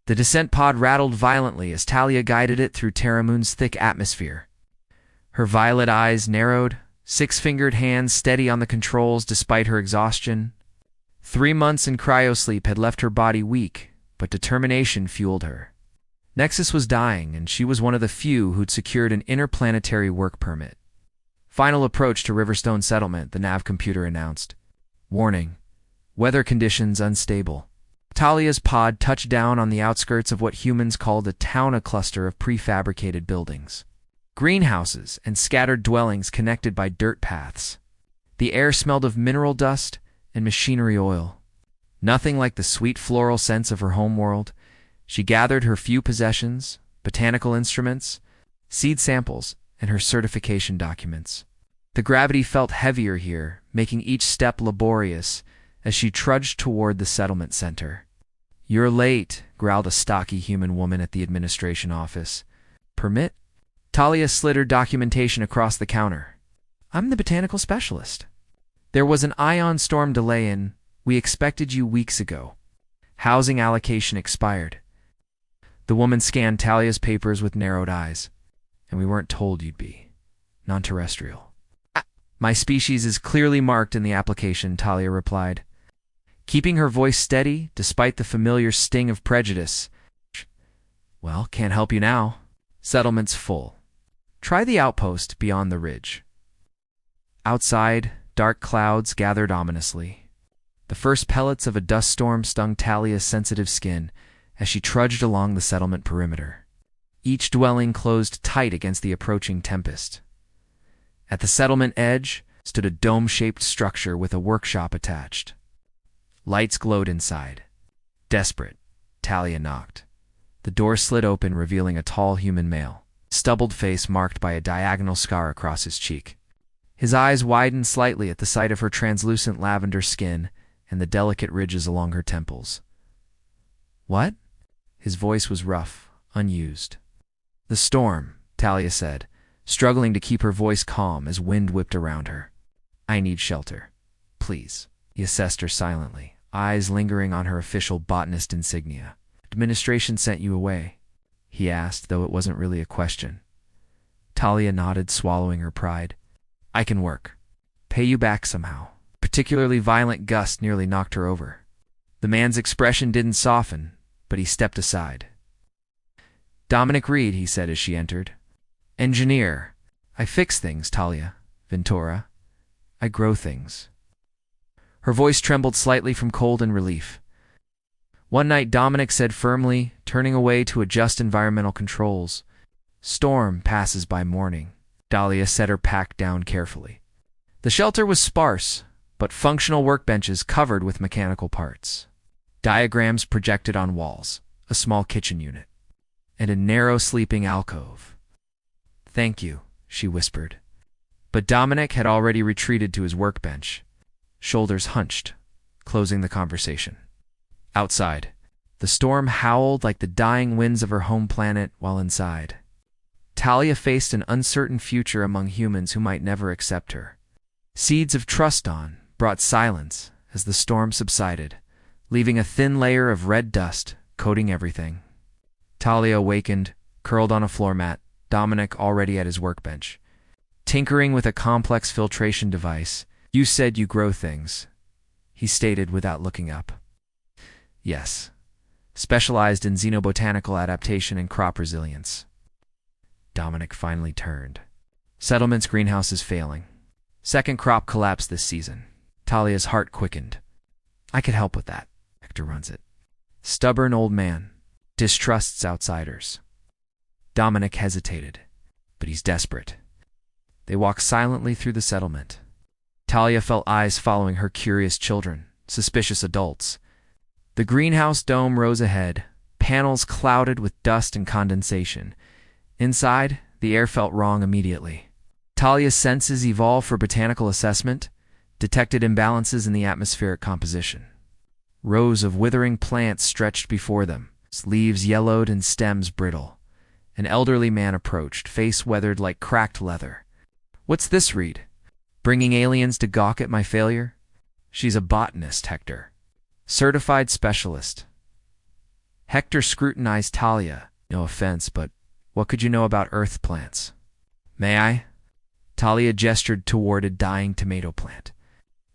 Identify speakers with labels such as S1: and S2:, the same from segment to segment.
S1: The descent pod rattled violently as Talia guided it through Terramoon's thick atmosphere. Her violet eyes narrowed, six-fingered hands steady on the controls despite her exhaustion. 3 months in cryosleep had left her body weak, but determination fueled her. Nexus was dying, and she was one of the few who'd secured an interplanetary work permit. Final approach to Riverstone Settlement, the nav computer announced. Warning: weather conditions unstable. Talia's pod touched down on the outskirts of what humans called a town, a cluster of prefabricated buildings. Greenhouses and scattered dwellings connected by dirt paths. The air smelled of mineral dust and machinery oil. Nothing like the sweet floral scents of her homeworld. She gathered her few possessions, botanical instruments, seed samples, and her certification documents. The gravity felt heavier here, making each step laborious as she trudged toward the settlement center. "You're late," growled a stocky human woman at the administration office. "Permit?" Talia slid her documentation across the counter. "I'm the botanical specialist. There was an ion storm delay in. We expected you weeks ago. Housing allocation expired." The woman scanned Talia's papers with narrowed eyes. "And we weren't told you'd be. Non-terrestrial." "My species is clearly marked in the application," Talia replied, keeping her voice steady despite the familiar sting of prejudice. "Well, can't help you now. Settlement's full. Try the outpost beyond the ridge." Outside, dark clouds gathered ominously. The first pellets of a dust storm stung Talia's sensitive skin as she trudged along the settlement perimeter. Each dwelling closed tight against the approaching tempest. At the settlement edge stood a dome-shaped structure with a workshop attached. Lights glowed inside. Desperate, Talia knocked. The door slid open, revealing a tall human male, stubbled face marked by a diagonal scar across his cheek. His eyes widened slightly at the sight of her translucent lavender skin and the delicate ridges along her temples. "What?" His voice was rough, unused. "The storm," Talia said, struggling to keep her voice calm as wind whipped around her. "I need shelter. Please." He assessed her silently, eyes lingering on her official botanist insignia. "Administration sent you away?" he asked, though it wasn't really a question. Talia nodded, swallowing her pride. "I can work. Pay you back somehow." A particularly violent gust nearly knocked her over. The man's expression didn't soften, but he stepped aside. "Dominic Reed," he said as she entered. "Engineer. I fix things, Talia. Ventura. I grow things." Her voice trembled slightly from cold and relief. One night, Dominic said firmly, turning away to adjust environmental controls. "Storm passes by morning." Talia set her pack down carefully. The shelter was sparse, but functional workbenches covered with mechanical parts. Diagrams projected on walls, a small kitchen unit, and a narrow sleeping alcove. "Thank you," she whispered. But Dominic had already retreated to his workbench, shoulders hunched, closing the conversation. Outside, the storm howled like the dying winds of her home planet, while inside, Talia faced an uncertain future among humans who might never accept her. Seeds of trust brought silence as the storm subsided, leaving a thin layer of red dust coating everything. Talia awakened, curled on a floor mat, Dominic already at his workbench, tinkering with a complex filtration device. "You said you grow things," he stated without looking up. "Yes. Specialized in xenobotanical adaptation and crop resilience." Dominic finally turned. "Settlement's greenhouse is failing. Second crop collapsed this season." Talia's heart quickened. "I could help with that. Hector runs it. Stubborn old man. Distrusts outsiders." Dominic hesitated, but he's desperate. They walked silently through the settlement. Talia felt eyes following her curious children, suspicious adults. The greenhouse dome rose ahead, panels clouded with dust and condensation. Inside, the air felt wrong immediately. Talia's senses evolved for botanical assessment, detected imbalances in the atmospheric composition. Rows of withering plants stretched before them, leaves yellowed and stems brittle. An elderly man approached, face weathered like cracked leather. "What's this, Reed? Bringing aliens to gawk at my failure?" "She's a botanist, Hector. Certified specialist." Hector scrutinized Talia. No offense, but what could you know about earth plants? May I? Talia gestured toward a dying tomato plant.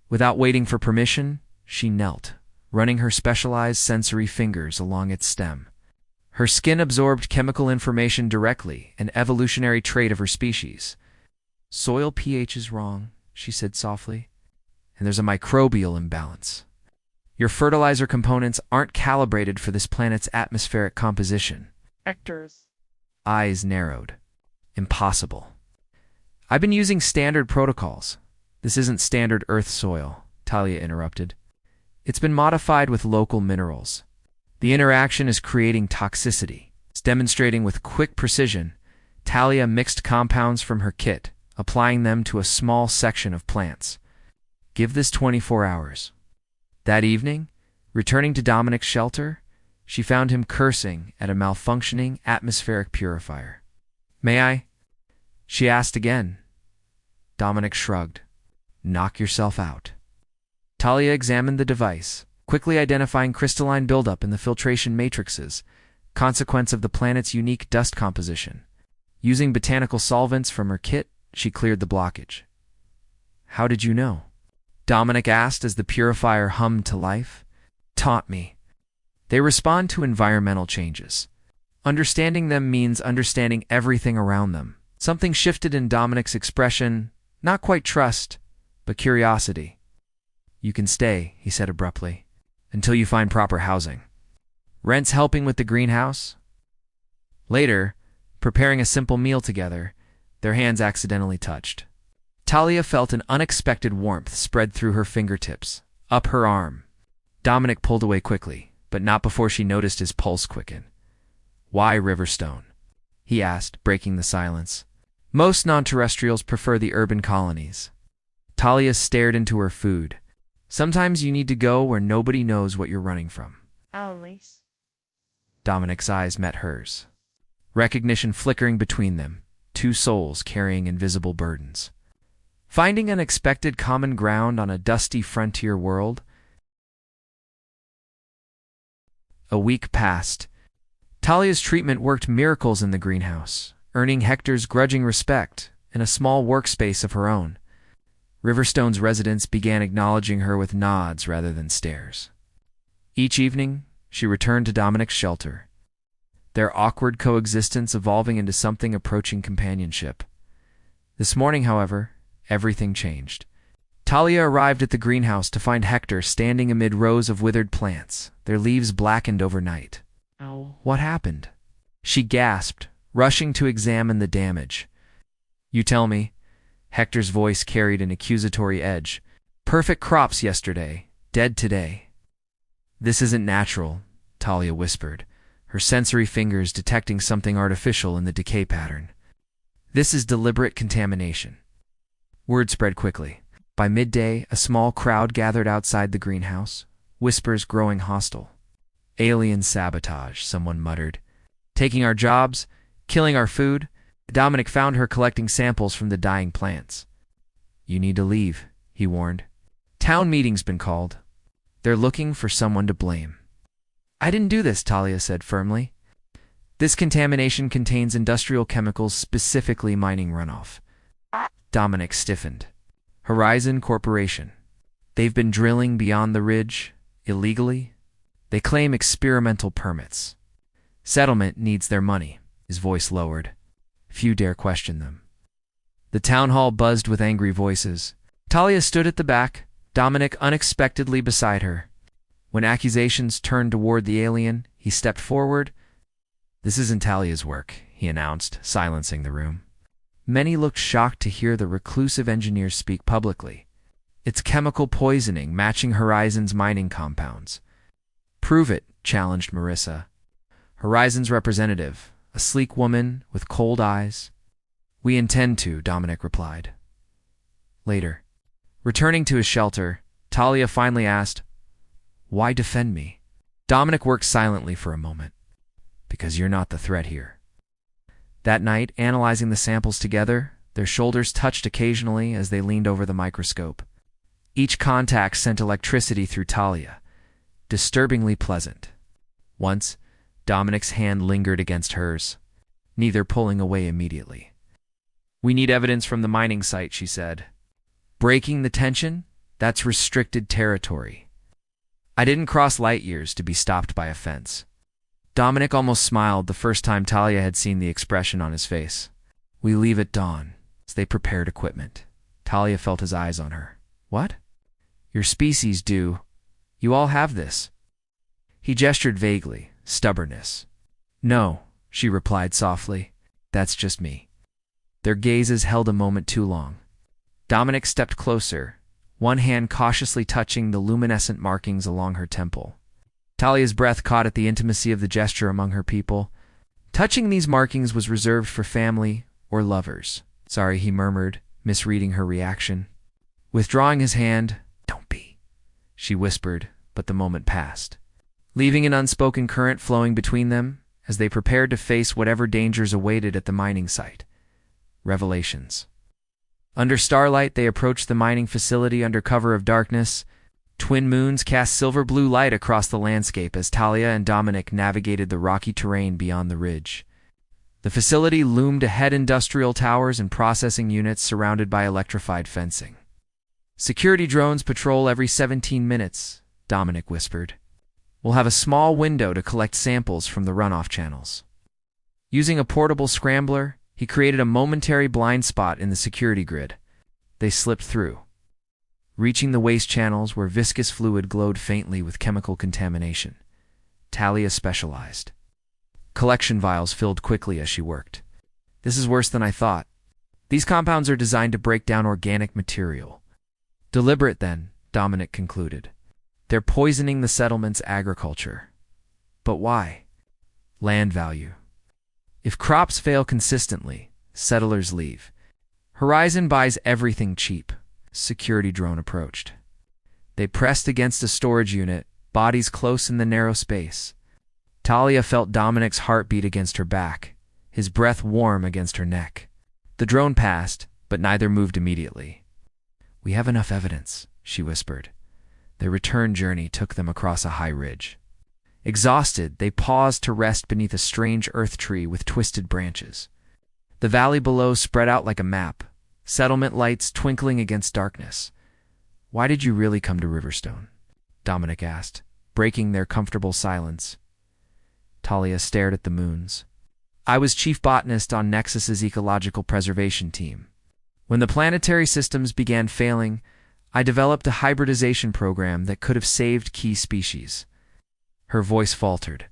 S1: Without waiting for permission, she knelt, running her specialized sensory fingers along its stem. Her skin absorbed chemical information directly, an evolutionary trait of her species. Soil pH is wrong, she said softly, and there's a microbial imbalance. Your fertilizer components aren't calibrated for this planet's atmospheric composition.
S2: Hector's
S1: Eyes narrowed. Impossible. I've been using standard protocols. This isn't standard Earth soil, Talia interrupted. It's been modified with local minerals. The interaction is creating toxicity. It's demonstrating with quick precision. Talia mixed compounds from her kit, applying them to a small section of plants. Give this 24 hours. That evening, returning to Dominic's shelter, she found him cursing at a malfunctioning atmospheric purifier. May I? She asked again. Dominic shrugged. Knock yourself out. Talia examined the device, quickly identifying crystalline buildup in the filtration matrices, consequence of the planet's unique dust composition. Using botanical solvents from her kit, she cleared the blockage. How did you know? Dominic asked as the purifier hummed to life. Taught me. They respond to environmental changes. Understanding them means understanding everything around them. Something shifted in Dominic's expression, not quite trust, but curiosity. You can stay, he said abruptly, until you find proper housing. Rent's helping with the greenhouse? Later, preparing a simple meal together, their hands accidentally touched. Talia felt an unexpected warmth spread through her fingertips, up her arm. Dominic pulled away quickly, but not before she noticed his pulse quicken. Why Riverstone? He asked, breaking the silence. Most non-terrestrials prefer the urban colonies. Talia stared into her food. Sometimes you need to go where nobody knows what you're running from.
S2: Alice.
S1: Dominic's eyes met hers. Recognition flickering between them, two souls carrying invisible burdens. Finding unexpected common ground on a dusty frontier world. A week passed. Talia's treatment worked miracles in the greenhouse, earning Hector's grudging respect and a small workspace of her own. Riverstone's residents began acknowledging her with nods rather than stares. Each evening, she returned to Dominic's shelter, their awkward coexistence evolving into something approaching companionship. This morning, however, everything changed. Talia arrived at the greenhouse to find Hector standing amid rows of withered plants, their leaves blackened overnight.
S2: Ow.
S1: What happened? She gasped, rushing to examine the damage. You tell me. Hector's voice carried an accusatory edge. Perfect crops yesterday, dead today. This isn't natural, Talia whispered, her sensory fingers detecting something artificial in the decay pattern. This is deliberate contamination. Word spread quickly. By midday, a small crowd gathered outside the greenhouse, whispers growing hostile. Alien sabotage, someone muttered. Taking our jobs, killing our food. Dominic found her collecting samples from the dying plants. You need to leave, he warned. Town meeting's been called. They're looking for someone to blame. I didn't do this, Talia said firmly. This contamination contains industrial chemicals, specifically mining runoff. Dominic stiffened. Horizon Corporation. They've been drilling beyond the ridge, illegally. They claim experimental permits. Settlement needs their money, his voice lowered. Few dare question them. The town hall buzzed with angry voices. Talia stood at the back, Dominic unexpectedly beside her. When accusations turned toward the alien, he stepped forward. This isn't Talia's work, he announced, silencing the room. Many looked shocked to hear the reclusive engineer speak publicly. It's chemical poisoning matching Horizon's mining compounds. Prove it, challenged Marissa. Horizon's representative, a sleek woman with cold eyes. We intend to, Dominic replied. Later, returning to his shelter, Talia finally asked, Why defend me? Dominic worked silently for a moment. Because you're not the threat here. That night, analyzing the samples together, their shoulders touched occasionally as they leaned over the microscope. Each contact sent electricity through Talia, disturbingly pleasant. Once, Dominic's hand lingered against hers, neither pulling away immediately. "We need evidence from the mining site," she said. "Breaking the tension? That's restricted territory. I didn't cross light years to be stopped by a fence." Dominic almost smiled the first time Talia had seen the expression on his face. "We leave at dawn," as they prepared equipment. Talia felt his eyes on her. "What?" "Your species do. You all have this." He gestured vaguely, stubbornness. "No," she replied softly. "That's just me." Their gazes held a moment too long. Dominic stepped closer, one hand cautiously touching the luminescent markings along her temple. Talia's breath caught at the intimacy of the gesture among her people. Touching these markings was reserved for family or lovers. "Sorry," he murmured, misreading her reaction. Withdrawing his hand, "Don't be," she whispered, but the moment passed, leaving an unspoken current flowing between them as they prepared to face whatever dangers awaited at the mining site. Revelations. Under starlight, they approached the mining facility under cover of darkness. Twin moons cast silver-blue light across the landscape as Talia and Dominic navigated the rocky terrain beyond the ridge. The facility loomed ahead, industrial towers and processing units surrounded by electrified fencing. "Security drones patrol every 17 minutes, Dominic whispered. "We'll have a small window to collect samples from the runoff channels." Using a portable scrambler, he created a momentary blind spot in the security grid. They slipped through, reaching the waste channels where viscous fluid glowed faintly with chemical contamination. Talia specialized. Collection vials filled quickly as she worked. "This is worse than I thought. These compounds are designed to break down organic material." "Deliberate, then," Dominic concluded. "They're poisoning the settlement's agriculture." "But why?" "Land value. If crops fail consistently, settlers leave. Horizon buys everything cheap." Security drone approached. They pressed against a storage unit, bodies close in the narrow space. Talia felt Dominic's heartbeat against her back, his breath warm against her neck. The drone passed, but neither moved immediately. "We have enough evidence," she whispered. Their return journey took them across a high ridge. Exhausted, they paused to rest beneath a strange earth tree with twisted branches. The valley below spread out like a map, settlement lights twinkling against darkness. "Why did you really come to Riverstone?" Dominic asked, breaking their comfortable silence. Talia stared at the moons. "I was chief botanist on Nexus's ecological preservation team. When the planetary systems began failing, I developed a hybridization program that could have saved key species." Her voice faltered.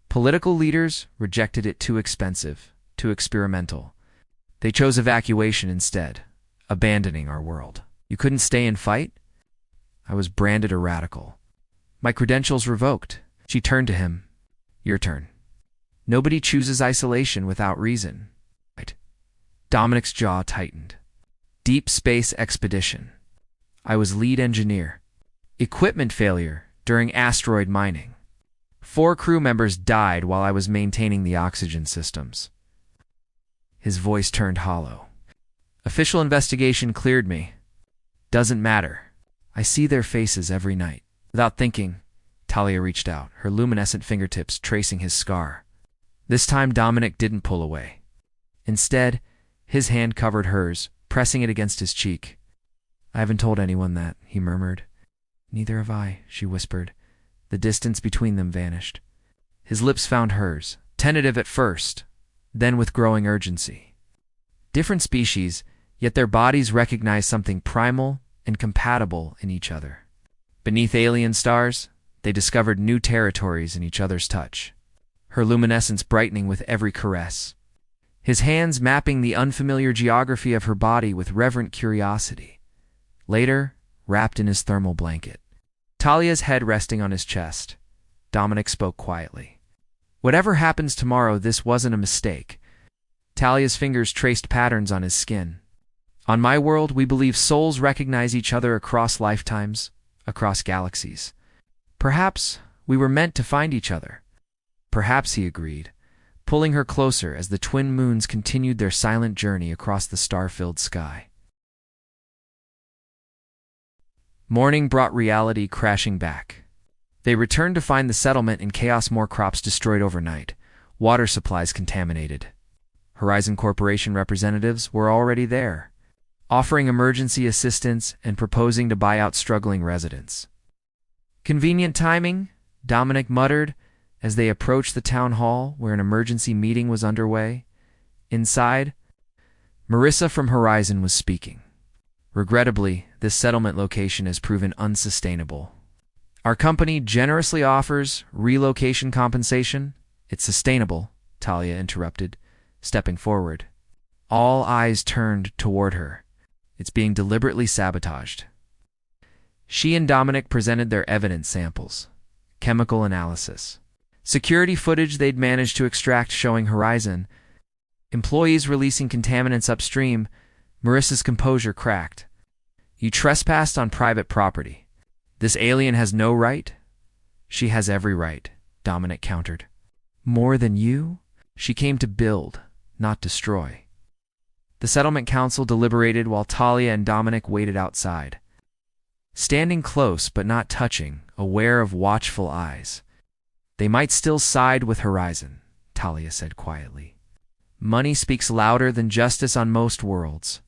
S1: "Political leaders rejected it too expensive, too experimental. They chose evacuation instead, abandoning our world. You couldn't stay and fight?" "I was branded a radical. My credentials revoked." She turned to him. "Your turn. Nobody chooses isolation without reason." Right. Dominic's jaw tightened. "Deep space expedition. I was lead engineer. Equipment failure during asteroid mining. 4 crew members died while I was maintaining the oxygen systems." His voice turned hollow. "Official investigation cleared me. Doesn't matter. I see their faces every night." Without thinking, Talia reached out, her luminescent fingertips tracing his scar. This time Dominic didn't pull away. Instead, his hand covered hers, pressing it against his cheek. "I haven't told anyone that," he murmured. "Neither have I," she whispered. The distance between them vanished. His lips found hers, tentative at first, then with growing urgency. Different species, yet their bodies recognized something primal and compatible in each other. Beneath alien stars, they discovered new territories in each other's touch, her luminescence brightening with every caress. His hands mapping the unfamiliar geography of her body with reverent curiosity. Later, wrapped in his thermal blanket, Talia's head resting on his chest, Dominic spoke quietly. "Whatever happens tomorrow, this wasn't a mistake." Talia's fingers traced patterns on his skin. "On my world, we believe souls recognize each other across lifetimes, across galaxies. Perhaps we were meant to find each other." "Perhaps," he agreed, pulling her closer as the twin moons continued their silent journey across the star-filled sky. Morning brought reality crashing back. They returned to find the settlement in chaos, more crops destroyed overnight, water supplies contaminated. Horizon Corporation representatives were already there, offering emergency assistance and proposing to buy out struggling residents. Convenient timing, Dominic muttered as they approached the town hall where an emergency meeting was underway. Inside, Marissa from Horizon was speaking. Regrettably, this settlement location has proven unsustainable. Our company generously offers relocation compensation. It's sustainable, Talia interrupted, stepping forward. All eyes turned toward her. It's being deliberately sabotaged. She and Dominic presented their evidence samples, chemical analysis, security footage they'd managed to extract showing Horizon, employees releasing contaminants upstream. Marissa's composure cracked. You trespassed on private property. This alien has no right? She has every right, Dominic countered. More than you? She came to build, not destroy. The settlement council deliberated while Talia and Dominic waited outside. Standing close but not touching, aware of watchful eyes. They might still side with Horizon, Talia said quietly. Money speaks louder than justice on most worlds.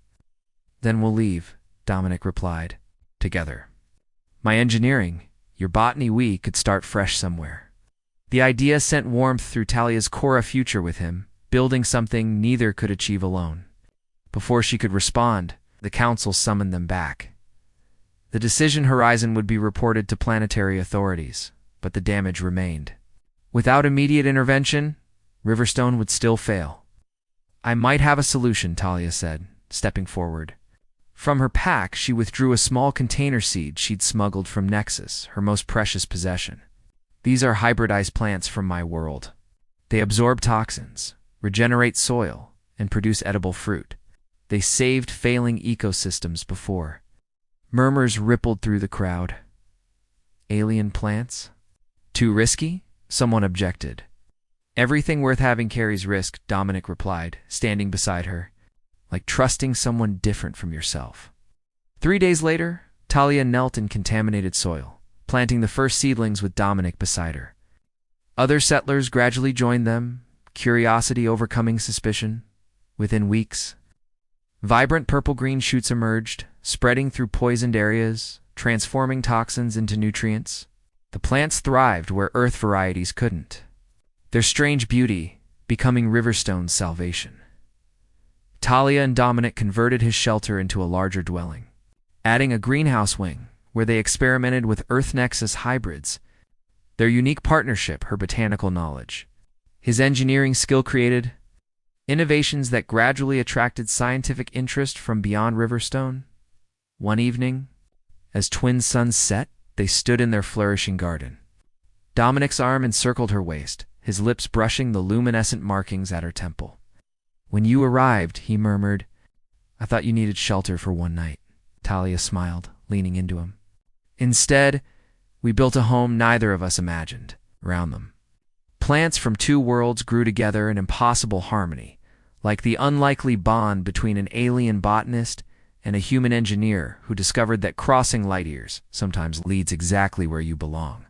S1: Then we'll leave, Dominic replied, together. My engineering, your botany, we could start fresh somewhere. The idea sent warmth through Talia's Cora future with him, building something neither could achieve alone. Before she could respond, the council summoned them back. The decision Horizon would be reported to planetary authorities, but the damage remained. Without immediate intervention, Riverstone would still fail. I might have a solution, Talia said, stepping forward. From her pack, she withdrew a small container seed she'd smuggled from Nexus, her most precious possession. These are hybridized plants from my world. They absorb toxins, regenerate soil, and produce edible fruit. They saved failing ecosystems before. Murmurs rippled through the crowd. Alien plants? Too risky? Someone objected. Everything worth having carries risk, Dominic replied, standing beside her. Like trusting someone different from yourself. 3 days later, Talia knelt in contaminated soil, planting the first seedlings with Dominic beside her. Other settlers gradually joined them, curiosity overcoming suspicion. Within weeks, vibrant purple-green shoots emerged, spreading through poisoned areas, transforming toxins into nutrients. The plants thrived where Earth varieties couldn't. Their strange beauty becoming Riverstone's salvation. Talia and Dominic converted his shelter into a larger dwelling, adding a greenhouse wing where they experimented with Earth Nexus hybrids. Their unique partnership, her botanical knowledge, his engineering skill created innovations that gradually attracted scientific interest from beyond Riverstone. One evening, as twin suns set, they stood in their flourishing garden. Dominic's arm encircled her waist, his lips brushing the luminescent markings at her temple. When you arrived, he murmured, I thought you needed shelter for one night. Talia smiled, leaning into him. Instead, we built a home neither of us imagined, around them. Plants from two worlds grew together in impossible harmony, like the unlikely bond between an alien botanist and a human engineer who discovered that crossing light years sometimes leads exactly where you belong.